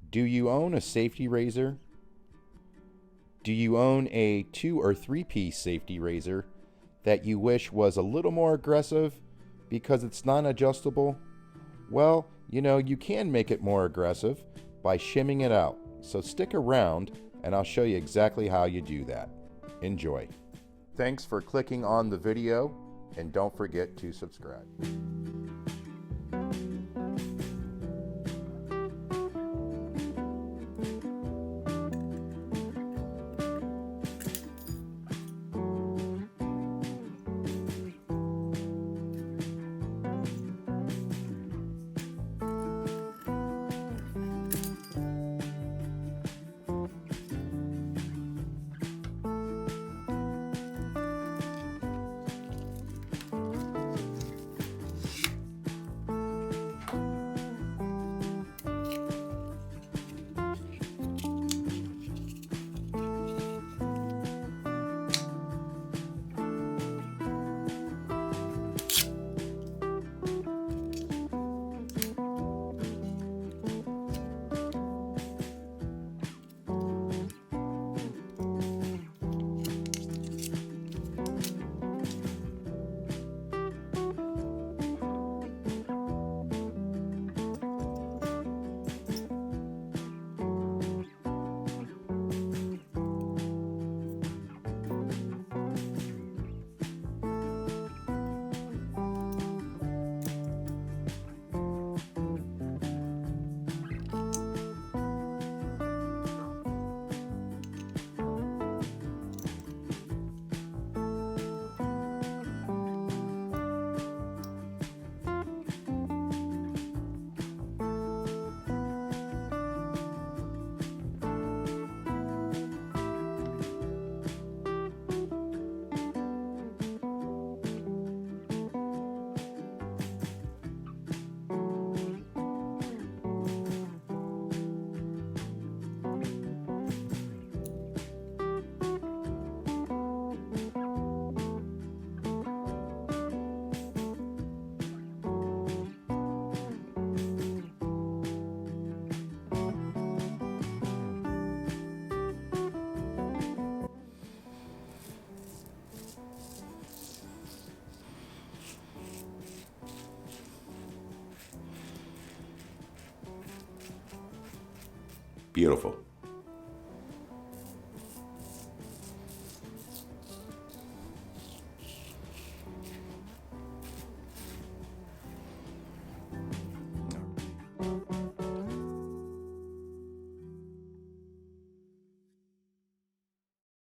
Do you own a safety razor? Do you own a 2 or 3-piece safety razor that you wish was a little more aggressive because it's non-adjustable? Well, you can make it more aggressive by shimming it out. So stick around and I'll show you exactly how you do that. Enjoy. Thanks for clicking on the video and don't forget to subscribe. Beautiful.